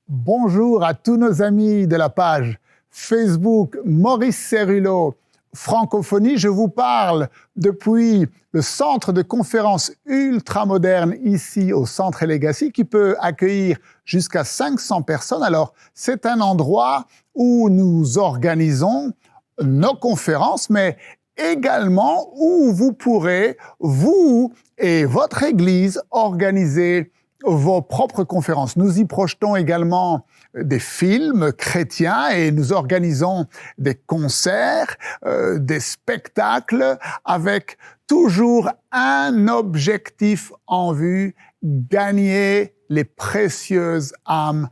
Bonjour à tous nos amis de la page Facebook Maurice Cérulo Francophonie. Je vous parle depuis le centre de conférences ultramoderne ici au Centre Legacy qui peut accueillir jusqu'à 500 personnes. Alors, c'est un endroit où nous organisons nos conférences, mais également où vous pourrez, vous et votre Église, organiser vos propres conférences. Nous y projetons également des films chrétiens et nous organisons des concerts, des spectacles avec toujours un objectif en vue, gagner les précieuses âmes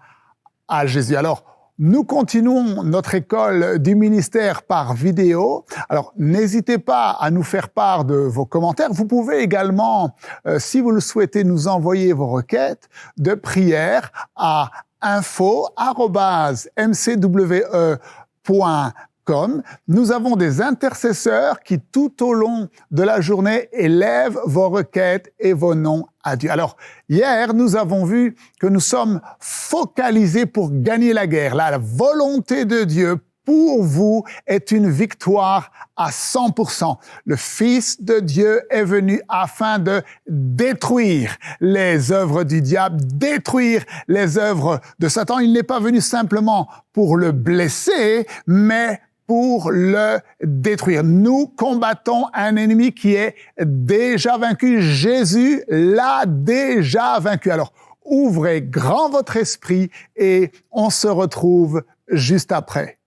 à Jésus. Alors, nous continuons notre école du ministère par vidéo. Alors, n'hésitez pas à nous faire part de vos commentaires. Vous pouvez également, si vous le souhaitez, nous envoyer vos requêtes de prière à info@mcwe.com. Nous avons des intercesseurs qui, tout au long de la journée, élèvent vos requêtes et vos noms à Dieu. Alors, hier, nous avons vu que nous sommes focalisés pour gagner la guerre. La volonté de Dieu pour vous est une victoire à 100%. Le Fils de Dieu est venu afin de détruire les œuvres du diable, détruire les œuvres de Satan. Il n'est pas venu simplement pour le blesser, mais pour le détruire. Nous combattons un ennemi qui est déjà vaincu. Jésus l'a déjà vaincu. Alors, ouvrez grand votre esprit et on se retrouve juste après.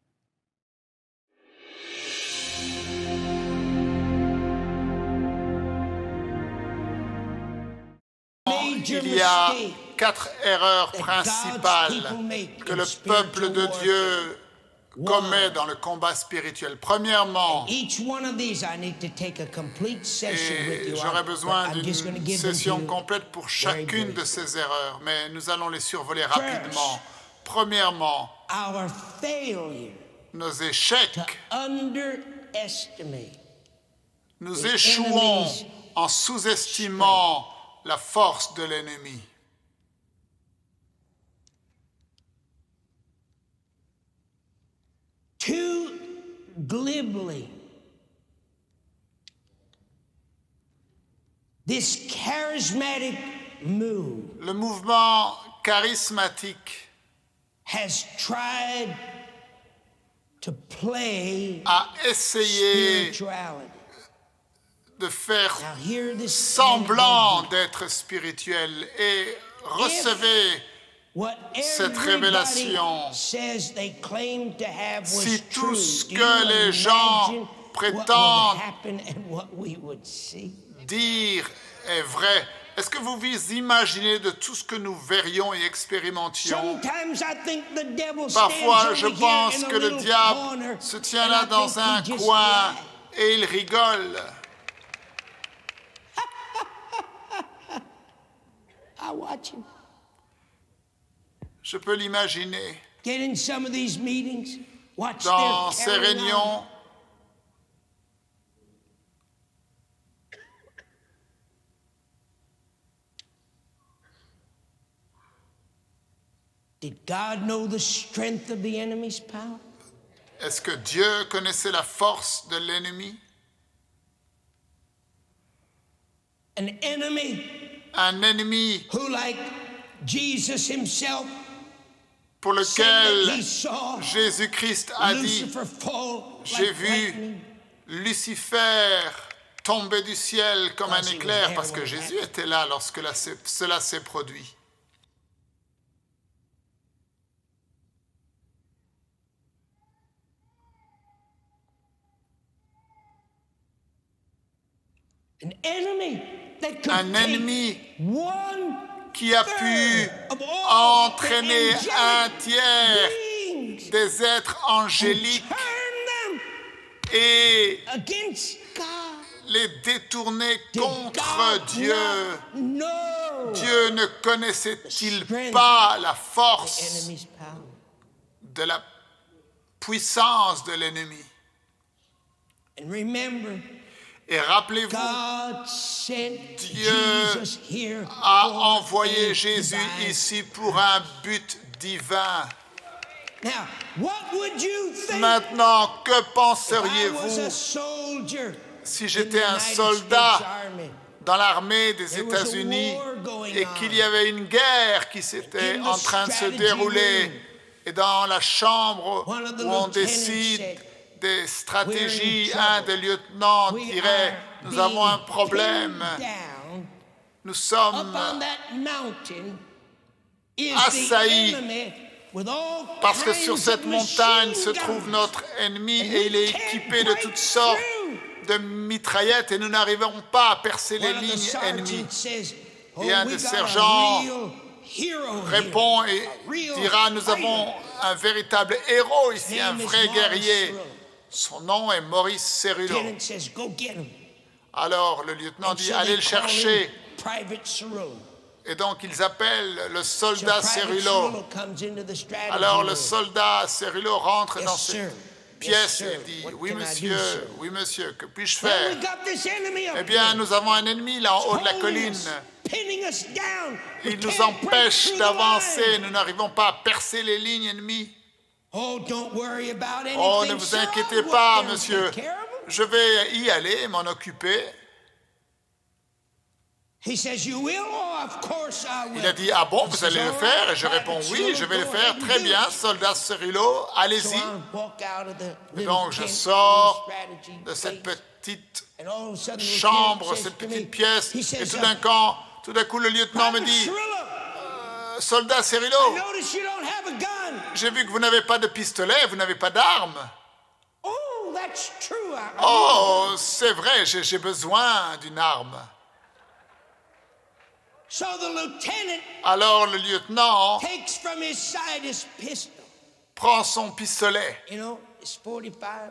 Il y a 4 erreurs principales que le peuple de Dieu commet dans le combat spirituel. Premièrement, et j'aurais besoin d'une session complète pour chacune de ces erreurs, mais nous allons les survoler rapidement. Premièrement, nos échecs. Nous échouons en sous-estimant la force de l'ennemi. Too glibly, this charismatic move le mouvement charismatique has tried to play a essayé spirituality. de faire Now hear this semblant d'être spirituel et recevez cette révélation. Si tout ce que les gens prétendent dire est vrai, est-ce que vous vous imaginez de tout ce que nous verrions et expérimentions? Parfois, je pense que le diable se tient là dans un coin et il rigole. Je peux l'imaginer. Dans ces réunions, est-ce que Dieu connaissait la force de l'ennemi? Un ennemi pour lequel Jésus-Christ a dit « J'ai vu Lucifer tomber du ciel comme un éclair » parce que Jésus était là lorsque cela s'est produit. Un ennemi qui a pu entraîner un tiers des êtres angéliques et les détourner contre Dieu. Dieu ne connaissait-il pas la force de la puissance de l'ennemi? Et rappelez-vous, Dieu a envoyé Jésus ici pour un but divin. Now, what would you think Maintenant, que if I was a penseriez-vous soldier si in the j'étais un United soldat States Army? dans l'armée des There was a États-Unis war going et qu'il y on. avait une guerre qui s'était In the en train de se strategy dérouler room, et dans la chambre one of the où on lieutenants décide said, des stratégies, "We're in un des lieutenants We dirait, are nous avons un being problème, pinned down. nous Up sommes on that mountain is assaillis the enemy with all parce que sur kinds cette of montagne machine se trouve guns. notre ennemi And et il est we can't équipé de break toutes sortes through. de mitraillettes et nous n'arriverons pas à percer les One of the lignes ennemies. sergeants says, "Oh, Et un we des got a sergents real hero répond here. et A real dira, nous fighter." avons un véritable héros ici, His un name is vrai Maurice guerrier. Cerullo. Son nom est Maurice Cerullo. Lieutenant says, "Go get him." Alors le lieutenant And dit, so allez they le call him chercher. Private Cerullo. Et donc ils appellent le So soldat Private Cerullo. Cerullo comes into the strategy Alors le room. soldat Cerullo rentre Yes, dans sir. cette Yes, pièce sir. et dit, What oui can I do, monsieur, sir? oui monsieur, que puis-je Well, faire? we got this enemy up Eh bien here. nous avons un ennemi là en haut de la Holding colline. us, pinning us down. We Il nous can't break empêche through the d'avancer, line. nous n'arrivons pas à percer les lignes ennemies. Oh, don't worry about anything, Oh, ne vous sir. inquiétez I'll go pas, up there and monsieur. take care of 'em. Je vais y aller, m'en occuper. He says, "You will?" "Oh, of course I will." Il a dit, ah bon, He vous says, allez le "All faire? right, Et je réponds, Private oui, Cerullo, je vais le go faire. ahead and Très do bien, it." soldat Cerullo, So allez-y. I walk out of the Et little donc je tent, sors strategy de cette place, petite and all of a sudden the chambre, lieutenant says cette to me, petite pièce, he et says, tout d'un coup, le lieutenant me "Private dit, Cerullo, soldat I Cerullo, notice you don't have a gun." j'ai vu que vous n'avez pas de pistolet, vous n'avez pas d'arme. Oh, that's true. Oh, c'est vrai, j'ai besoin d'une arme. So the lieutenant Alors le lieutenant takes from his side his pistol, prend son pistolet his 45,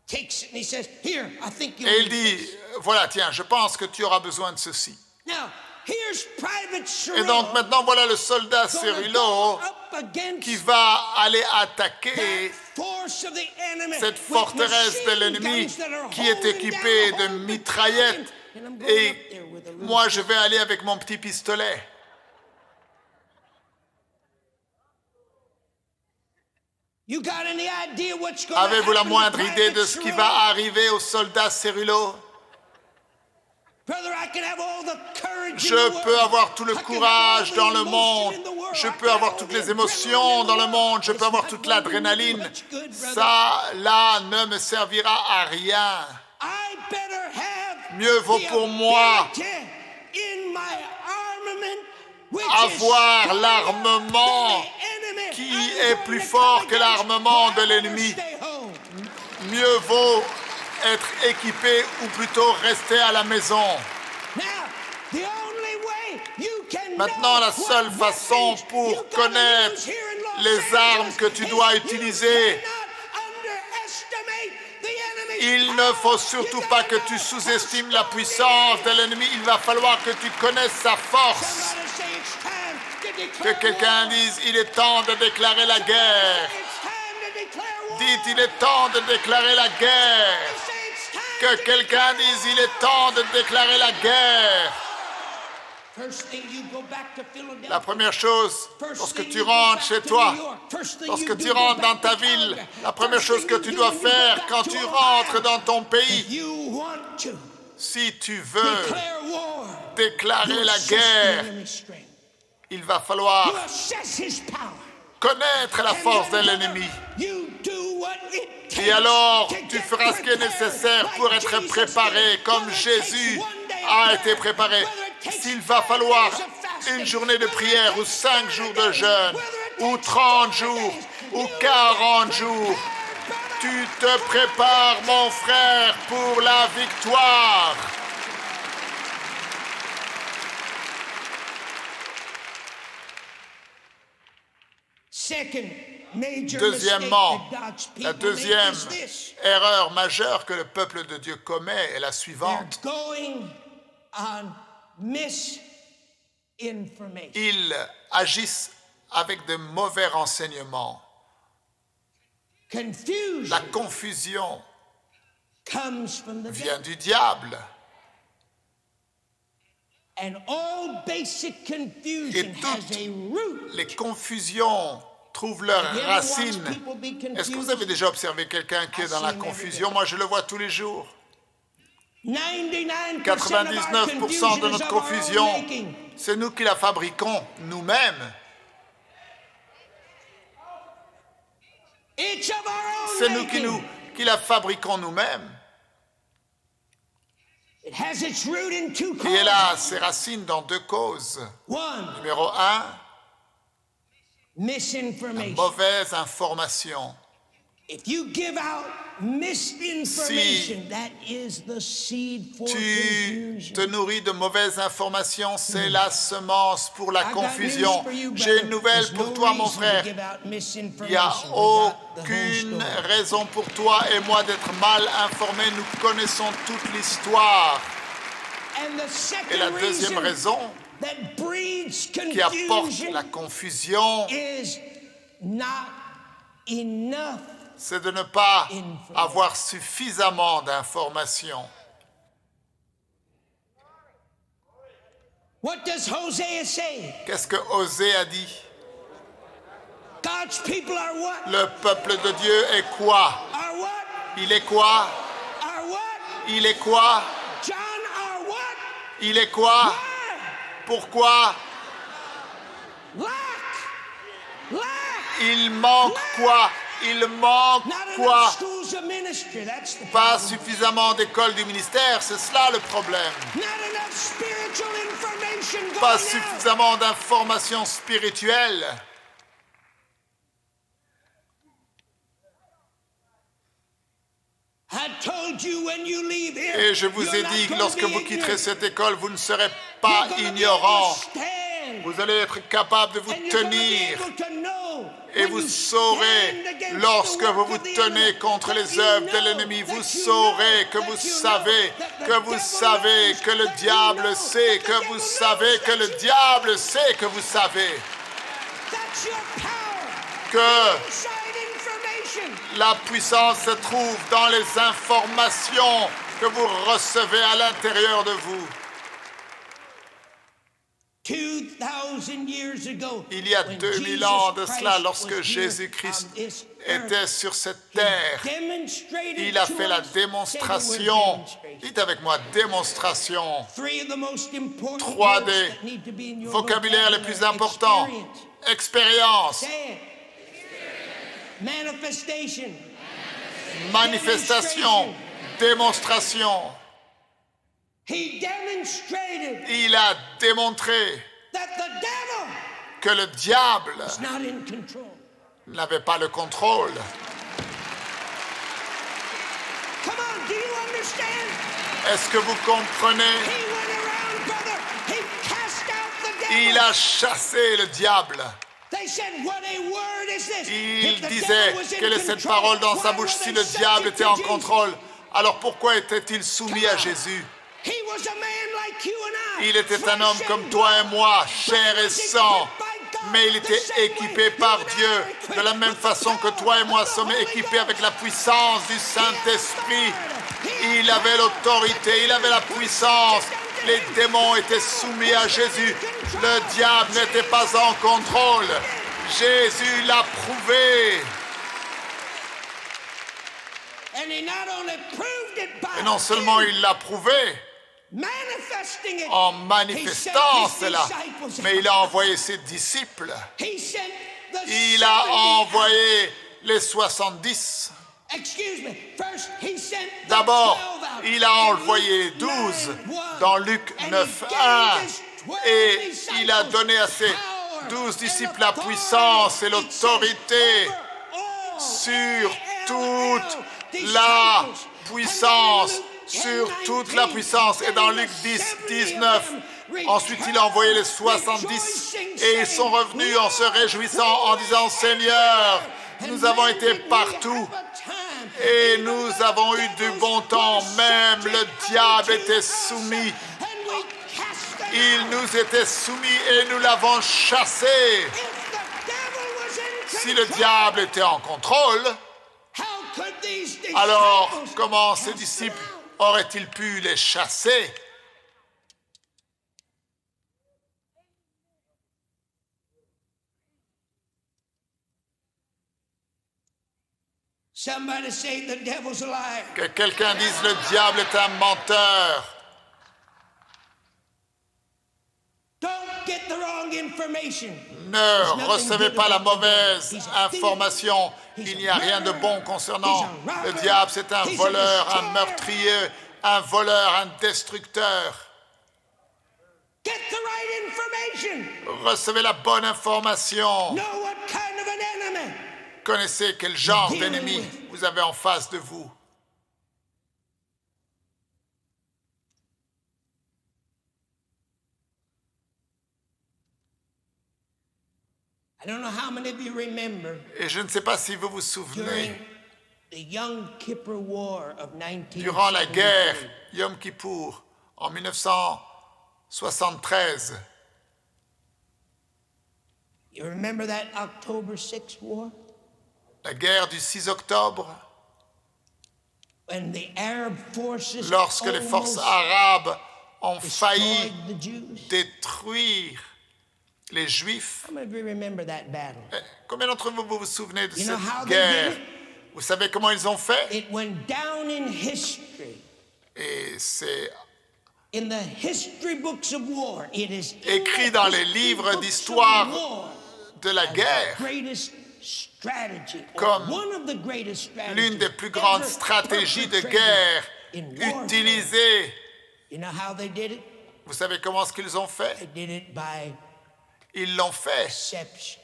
takes it and he says, "Here, I think you'll et il need dit, this." voilà, tiens, je pense que tu auras besoin de ceci. Now, here's Private Et Cerullo donc maintenant, voilà le soldat gonna Cerullo go up against qui va aller that attaquer force of the enemy cette with forteresse de machine l'ennemi guns that are qui est holding équipée down, de holding the mitraillettes. battalion. And I'm going Et up there with a little moi, je vais aller avec mon petit pistolet. You got any idea what's going to Avez-vous la happen to moindre idée Private de ce qui Cerullo? va arriver au soldat Cerullo? Brother, I can have all the courage in Je the peux world. avoir tout le I can have courage all dans the le emotion monde. in the world. Je I peux can avoir have toutes all les the émotions adrenaline in dans the le monde. Je world. peux avoir It's toute not gonna do l'adrénaline. much good, brother. Ça, là, ne me servira à rien. I better have Mieux vaut the pour moi ability in my armament, which avoir is stronger l'armement than the enemy. qui I'm est going plus to fort come que against l'armement de Private l'ennemi. Stay home. Mieux vaut être équipé ou plutôt rester à la maison. Now, the only way you can Maintenant, know la seule what façon weapons pour you gotta connaître use here in Los les armes Angeles que tu is dois you utiliser, cannot underestimate the enemy's il ne faut power. surtout You pas gotta que know tu how sous-estimes la strong puissance he de is. l'ennemi. Il va falloir que tu connaisses sa force. Somebody say it's time to Que declare quelqu'un war. dise, il est temps de déclarer la guerre. Say it's time to declare war. Dites, il est temps de déclarer la guerre. Say it's time Que to quelqu'un declare dise, war. il est temps de déclarer la guerre. First thing, you go back to Philadelphia. La première chose, First lorsque thing, tu you go rentres back chez to toi, New York. First thing lorsque you tu do, go rentres dans back ta to ville, Calgary. la première First chose thing que you tu do dois when you go faire back quand to tu Ohio, rentres dans ton if pays, you want to si tu veux declare war, déclarer you la assess the guerre, enemy's strength. il va falloir You assess his power. connaître la And force de then, l'ennemi. you do what it takes Et alors, to tu get feras ce qui est prepared nécessaire pour like être Jesus préparé did. comme Whether it Jésus takes one day of a prayer, été préparé. whether it takes S'il va 5 falloir days of fasting, une journée de whether it prière takes ou 5 jours de 30 jeûne days, whether it ou takes 30 40 jours days, ou you 40 get jours, prepared, tu te prépares, mon frère, pour la victoire. Second major Deuxièmement, mistake that God's la people deuxième make is this. erreur majeure que le peuple de Dieu commet est la They're suivante. going on misinformation. Ils agissent avec de mauvais renseignements. Confusion La confusion comes from the vient devil. du diable. And all basic confusion Et has a root. les confusions trouvent leur Have you ever watched racine. people be Est-ce que vous confused? avez déjà observé quelqu'un qui est dans la confusion? Moi, je le vois tous les jours. 99% 99% de notre confusion, c'est nous qui la fabriquons nous-mêmes. C'est nous qui la fabriquons nous-mêmes. It has its root in two Et elle a causes. ses racines dans deux causes. One, Numéro 1, misinformation. mauvaise information. If you give out misinformation, that is the seed for Tu te confusion. nourris de mauvaises informations, c'est la semence pour la I've got news confusion. for you, J'ai brother. une nouvelle There's pour no toi, mon reason to frère. give out Il n'y a misinformation. We got the whole aucune story. raison pour toi et moi d'être mal informés. Nous connaissons toute l'histoire. And the Et la second deuxième reason raison that breeds qui apporte confusion la confusion, is not enough. c'est de ne pas avoir suffisamment d'informations. What does Hosea say? Qu'est-ce que Osée a dit? God's people are what? Le peuple de Dieu est quoi? Are what? Il est quoi? Are what? Il est quoi? John are what? Il est quoi? Why? Pourquoi? Lack. Lack. Il manque quoi? Il manque Not quoi? enough schools of ministry. That's the Pas problem. suffisamment d'écoles du ministère, c'est cela le problème. Not enough spiritual information going Pas out. suffisamment d'informations spirituelles. I told you when you leave here, Et je vous ai you're dit not que gonna lorsque be vous quitterez ignorant. cette école, vous ne serez You're pas gonna be ignorant. able to stand. Vous allez être capable de vous And you're gonna be tenir. able to know Et when vous you saurez, stand against lorsque the work vous vous of the tenez enemy, contre that les you œuvres de know, l'ennemi, that vous you saurez know, que that vous you savez, know, that the que vous devil savez, knows, que le that you diable know, sait, that the que devil vous knows, savez, que that le you diable sait que vous savez, That's your power. que Inside information. la puissance se trouve dans les informations que vous recevez à l'intérieur de vous. 2,000 years ago, Il y a when 2000 Jesus ans de Christ cela, was lorsque here Jésus-Christ on this earth, était sur cette he terre, demonstrated il a to fait la us- démonstration. say the word demonstration. Dites avec moi, démonstration. Three of the most important Trois words des that need to be in your vocabulaires les plus importants. Experience. Expérience, Say it. Manifestation. manifestation, démonstration. He demonstrated Il a démontré that the devil que le diable is not in control. n'avait pas le contrôle. Come on, do you understand? Est-ce que vous comprenez? He went around, brother. He cast out the devil. Il a chassé le diable. They said, what a word is this? Il If the disait, devil was in quelle est cette control, parole dans why sa were bouche they si le subject diable to était en Jesus? contrôle? Alors pourquoi était-il soumis à Jésus? He was a man like you and I. Il était un homme Flesh comme and toi et blood. moi, But chair he et was sang, equipped by God mais il the était same way équipé you par and I Dieu, are equipped de la même with the façon que power toi et moi of the sommes Holy équipés Ghost. avec la puissance du Saint-Esprit. Il avait l'autorité, il avait la puissance. Les démons étaient soumis à Jésus. Le diable n'était pas en contrôle. Jésus l'a prouvé. And he not only proved it by Et non seulement him il l'a prouvé manifesting it, en he manifestant sent his cela, disciples mais il out. a envoyé ses disciples. He sent the Il a 70 envoyé les 70. out. Excuse me. First, he sent the D'abord, 12 out. il a In envoyé Luke 12 9:1. dans Luc And he 9, gave 1 his 12 et il a disciples donné à ses power 12 and disciples la authority. puissance et It l'autorité says, over all, sur all toute la disciples. puissance, And then in Luke sur 10, toute la 19, puissance. Et dans Luc 10, 19, ensuite il a envoyé les 70 et ils sont revenus en se réjouissant en disant, Seigneur, nous avons été partout et nous avons eu du bon temps. Même le diable était soumis. Il nous était soumis et nous l'avons chassé. Si le diable était en contrôle, alors comment ces disciples auraient-ils pu les chasser? Somebody say the devil's a liar. Que quelqu'un dise le diable est un menteur. Don't get the wrong information. Ne recevez pas la mauvaise information. Il n'y a rien de bon concernant le diable. C'est un voleur, un meurtrier, un voleur, un destructeur. Get the right information. Recevez la bonne information. Know what kind of an enemy. Connaissez quel genre d'ennemi vous avez en face de vous. I don't know how many of you remember Et je ne sais pas si vous vous souvenez, during the Yom Kippur War of 1973. durant la guerre Yom Kippour en 1973, You remember that October 6th war? la guerre du 6 octobre, When the Arab forces lorsque les forces almost arabes ont failli destroyed the Jews. détruire les Juifs. How many of you remember that battle? Combien d'entre vous vous souvenez de You know how cette they guerre? did it? Vous savez comment ils ont fait? It went down in history. Et c'est In the history books of war, it is écrit dans les livres d'histoire de la guerre greatest strategy, or comme one of the greatest strategies l'une des plus grandes ever stratégies de perpetrated guerre in warfare. utilisées. You know how they did it? Vous savez comment ce qu'ils ont fait? They did it by Ils l'ont fait deception.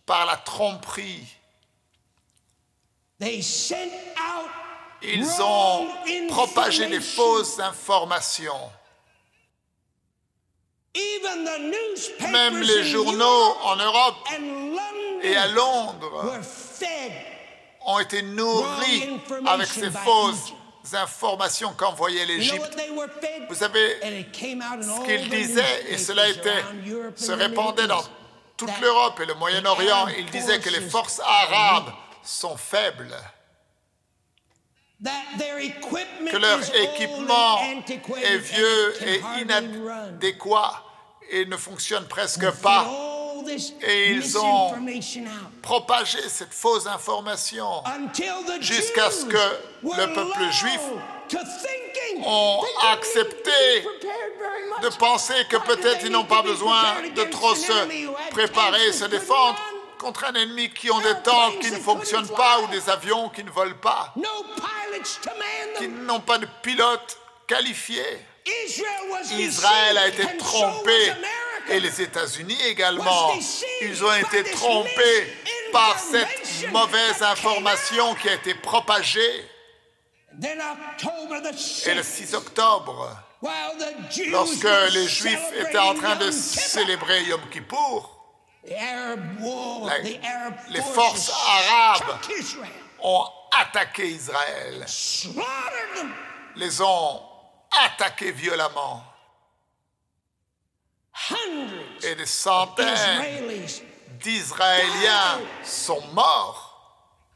par la tromperie. They sent out Ils wrong ont propagé des information. fausses informations. Even the newspapers Même les in journaux Europe en Europe and London et à Londres were fed ont été nourris avec ces fausses informations qu'envoyait You know l'Égypte. what they were fed? Vous savez And it came out in ce all qu'ils the disaient, et cela newspapers around Europe se and the répandait Middle dans East, toute that l'Europe et le Moyen-Orient. the Ils disaient que les Arab forces forces are arabes weak. sont faibles, that their equipment que leur is old équipement and antiquated est and vieux it et can hardly run. inadéquat et ne fonctionne presque They pas. fed all this Et ils ont misinformation out propagé cette fausse information until the jusqu'à ce Jews que were le peuple lulled juif to thinking ont they didn't accepté need to be prepared very much. de penser que Why do peut-être they ils n'ont need pas to be besoin prepared de against trop an se enemy who had préparer, tanks se that défendre couldn't run? contre un ennemi qui ont des tanks qui ne fonctionnent pas ou des avions qui ne volent pas, No pilots to man qui them. n'ont pas de pilotes qualifiés. Israel was Israël a deceived, été and so trompé, was America. et les États-Unis également. Was deceived Ils ont été by this trompés par cette misinformation mauvaise that came information out. qui a été propagée. Then October the Et le 6th, 6 octobre, while the Jews lorsque were les Juifs étaient en train de celebrating Yom Kippur, célébrer Yom Kippour, the Arab war, the Arab les forces forces arabes struck Israel, ont attaqué Israël, slaughtered them. les ont attaqués violemment. Hundreds Et des of centaines Israelis d'Israéliens sont morts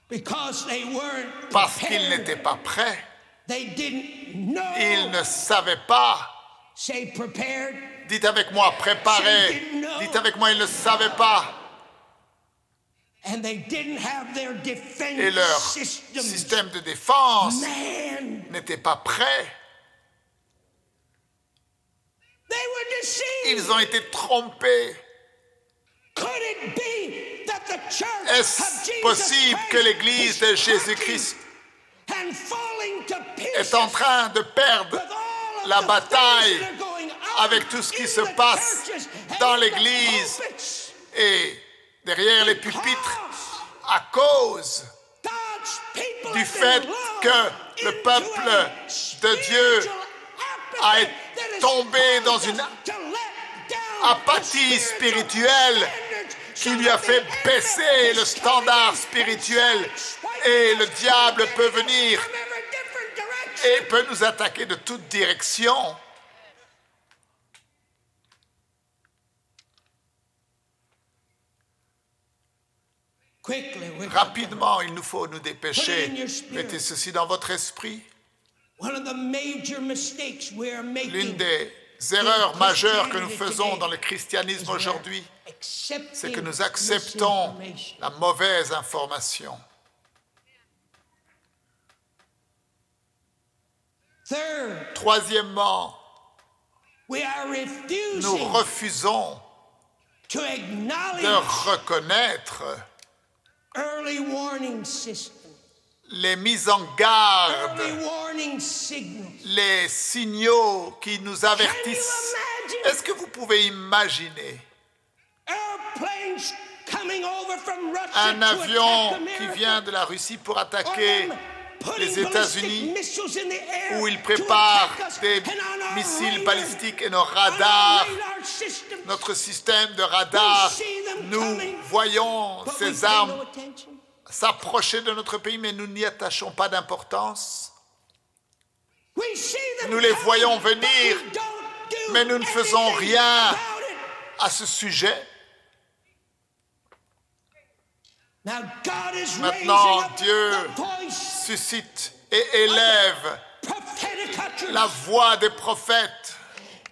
because they weren't parce qu'ils prepared. n'étaient pas prêts. They didn't know. Ils ne savaient pas. Say prepared. Dites avec moi, préparés. Dites avec moi, ils ne savaient pas. And they didn't have their defense Et leur systems. système de défense Man, n'était pas prêt. they were deceived. Ils ont été trompés. Could it be that the church of Est-ce Jesus possible Christ que l'Église de is Jésus-Christ cracking and falling to pieces est en train de perdre with all of la the bataille things that are going on avec tout ce qui in se the passe churches and dans in the l'Église pulpits? et derrière les pupitres Because à cause God's people du have fait been lulled que le into peuple a de Dieu spiritual a apathy that is tombé dans caused une us to let down apathie the spirituelle standards qui so lui a that fait the baisser enemy le is standard coming spirituel and swiping et le us diable from peut every venir different direction. et peut nous attaquer de toutes directions. Quickly, Rapidement, il nous faut nous Put it dépêcher. in your spirit. Mettez ceci dans votre esprit. one of the major mistakes we're making L'une des erreurs majeures que nous faisons dans le christianisme aujourd'hui, c'est que nous acceptons la mauvaise information. Third, Troisièmement, we are nous refusing refusons to de acknowledge reconnaître early warning systems, les mises en garde, early warning signals. les signaux qui nous Can you avertissent. imagine Est-ce que vous pouvez imaginer airplanes coming over from Russia un to avion attack qui America? vient de la Russie pour Or attaquer them putting les États-Unis, ballistic missiles in the air où ils to préparent attack us, des and on our missiles radar, balistiques et nos on our radars, radar systems, notre système de radar, we see them nous coming, voyons but we ces pay armes no attention. s'approcher de notre pays, mais nous n'y attachons pas d'importance. We see them Nous les coming, voyons but venir, we don't do mais nous ne faisons anything rien about it. à ce sujet. Now God is Maintenant, raising up Dieu the voice suscite et élève prophetic utterance, la voix des prophètes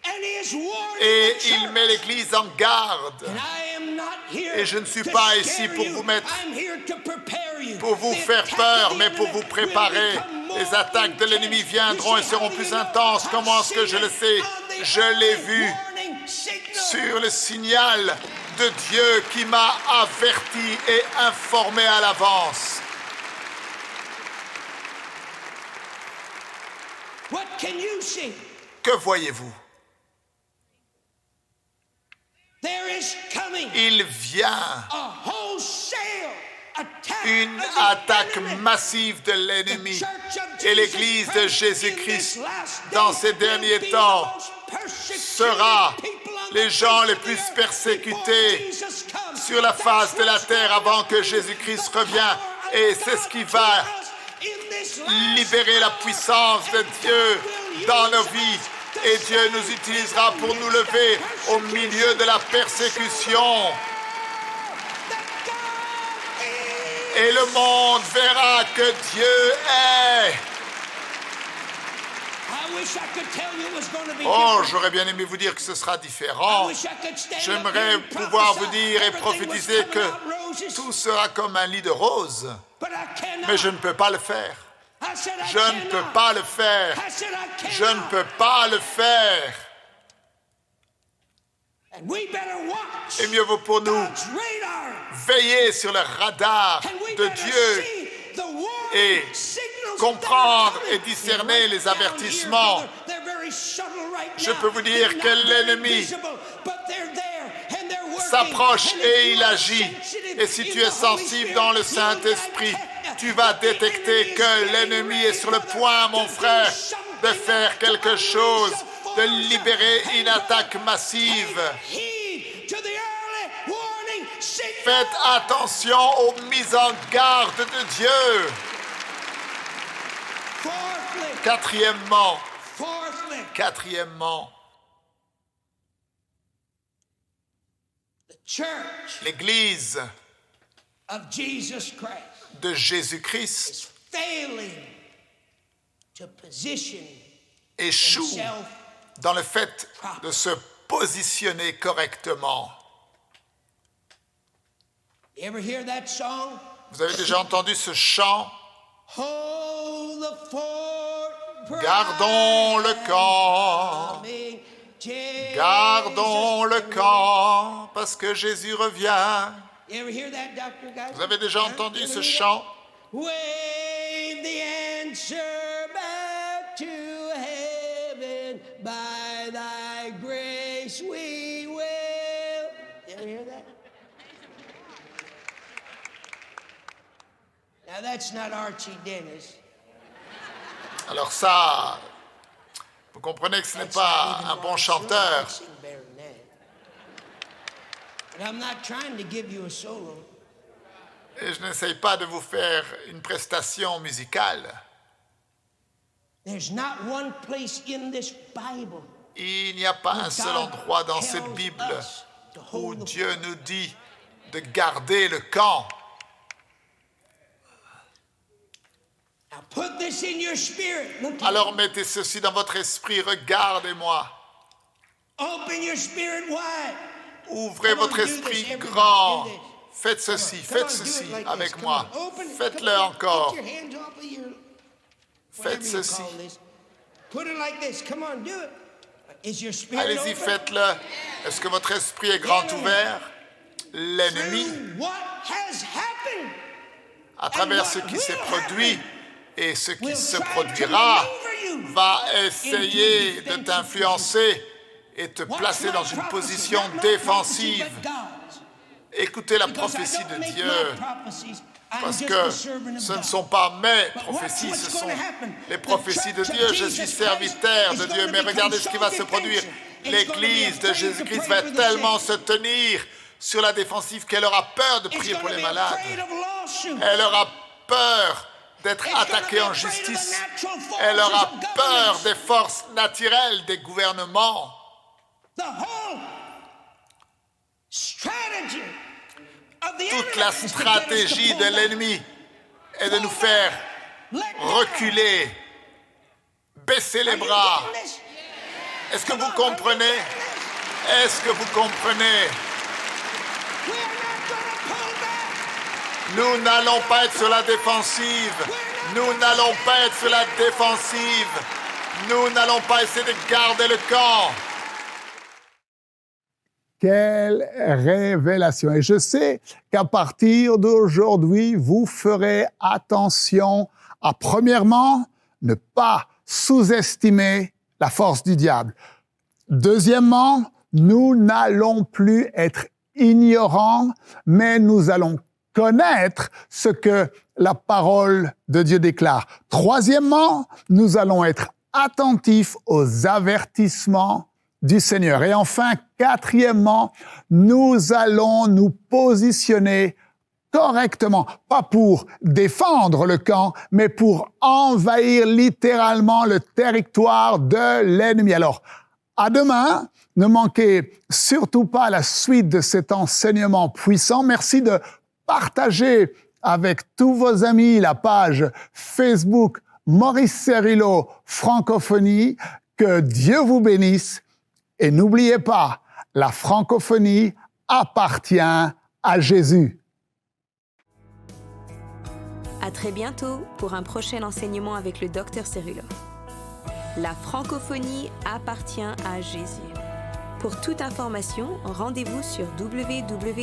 and he is warning et the il church. met l'Église en garde. And I am not here Et je ne suis to pas scare ici pour you. vous mettre, I'm here to prepare you. pour vous The faire attack peur, of the mais pour enemy vous préparer. will become more Les attaques de l'ennemi intense. viendront et You see, seront how do plus you know? intenses. I've Comment est-ce que je seen le it sais? on the Je l'ai early vu warning signal. sur le signal de Dieu qui m'a averti et informé à l'avance. What can you see? Que voyez-vous? There is coming Il vient a wholesale attack une of the attaque enemy. massive de The l'ennemi. Church of Et Jesus l'Église de Christ in Jésus-Christ, this last day dans ces will derniers be the temps, most persecuted sera people on les the gens face les of the plus earth persécutés before Jesus comes. sur la face de la That's terre what's avant que going Jésus-Christ to be revienne. the power Et of c'est ce God qui to va us in this last libérer la hour. puissance de And Dieu God will dans use nos us vies. to Et Dieu stand nous utilisera in pour the nous midst of lever au persecution. milieu de la persécution. That God is. Et le monde verra que Dieu est. I wish I could tell you it was going to be Oh, different. j'aurais bien aimé vous dire que ce sera I différent. wish I could stand up J'aimerais here and pouvoir vous prophesy dire et everything was prophétiser coming que out roses, tout sera comme un lit de roses. but I cannot. Mais je ne peux pas le faire. I said I Je ne peux cannot. pas le faire. I said I cannot. Je ne peux pas le faire. And we better watch Et mieux vaut pour nous God's radar. veiller sur le radar And we de better Dieu see the warning et signals comprendre that are et coming. discerner Right les down here, avertissements. brother, they're very subtle right Je now. peux vous dire They're que not very l'ennemi visible, but they're there and they're working. s'approche And if et you il are agit. sensitive Et si in tu es the Holy sensible Spirit, dans le you'll Saint-Esprit, detect tu vas that the détecter enemy is que getting l'ennemi est sur le ready, point, brother, mon to do frère, de something, faire to quelque unleash chose, a de force. libérer une And attaque don't massive. take heed to the early warning signal. Faites attention aux mises en garde de Dieu. Quatrièmement, the church l'Église of Jesus Christ de Jésus-Christ is failing to position échoue himself. dans le fait de se positionner correctement. You ever hear that song? Vous avez déjà entendu ce chant? Hold the fort, Gardons le camp, coming, Jesus. gardons le camp, parce que Jésus revient. You ever hear that, Dr. Guy? Vous avez déjà entendu You ce ever hear chant? that? Wave the answer back to heaven, by thy grace we will. You ever hear that? Now that's not Archie Dennis. Alors ça, vous comprenez que ce n'est pas un bon chanteur. But I'm not trying to give you a solo. Et je n'essaye pas de vous faire une prestation musicale. There's not one place in this Bible Il n'y a pas un seul endroit dans cette Bible où Dieu nous dit de garder le camp. Now put this in your spirit. Look at Alors mettez ceci dans votre esprit, regardez-moi. Open your spirit wide. Ouvrez Come on, votre do this, esprit everybody, grand. do this. Faites ceci, Come faites on, do ceci it like avec this. Come moi. on. Open, Faites-le come on. encore. Get your hands off of your, Faites whatever you ceci. call this. Put it like this. Come on, do it. Is your spirit Allez-y, open? faites-le. Est-ce que votre esprit est grand ouvert? L'ennemi, Through what has happened à travers ce qui s'est produit et ce qui se produira, va essayer de t'influencer et te placer dans une position défensive. Écoutez la prophétie de Dieu, parce que ce ne sont pas mes prophéties, ce sont les prophéties de Dieu. Je suis serviteur de Dieu, mais regardez ce qui va se produire. L'Église de Jésus-Christ va tellement se tenir sur la défensive qu'elle aura peur de prier pour les malades. Elle aura peur d'être attaquée en justice. Elle aura peur des forces naturelles des gouvernements. Toute la stratégie de l'ennemi est de nous faire reculer, baisser les bras. Est-ce que vous comprenez? Est-ce que vous comprenez? Nous n'allons pas être sur la défensive. Nous n'allons pas être sur la défensive. Nous n'allons pas essayer de garder le camp. Quelle révélation! Et je sais qu'à partir d'aujourd'hui, vous ferez attention à, premièrement, ne pas sous-estimer la force du diable. Deuxièmement, nous n'allons plus être ignorants, mais nous allons connaître ce que la parole de Dieu déclare. Troisièmement, nous allons être attentifs aux avertissements du Seigneur. Et enfin, quatrièmement, nous allons nous positionner correctement, pas pour défendre le camp, mais pour envahir littéralement le territoire de l'ennemi. Alors, à demain, ne manquez surtout pas la suite de cet enseignement puissant. Merci de partager avec tous vos amis la page Facebook Maurice Cerullo Francophonie. Que Dieu vous bénisse. Et n'oubliez pas, la francophonie appartient à Jésus. À très bientôt pour un prochain enseignement avec le Dr Cerullo. La francophonie appartient à Jésus. Pour toute information, rendez-vous sur www.mcwe.fr.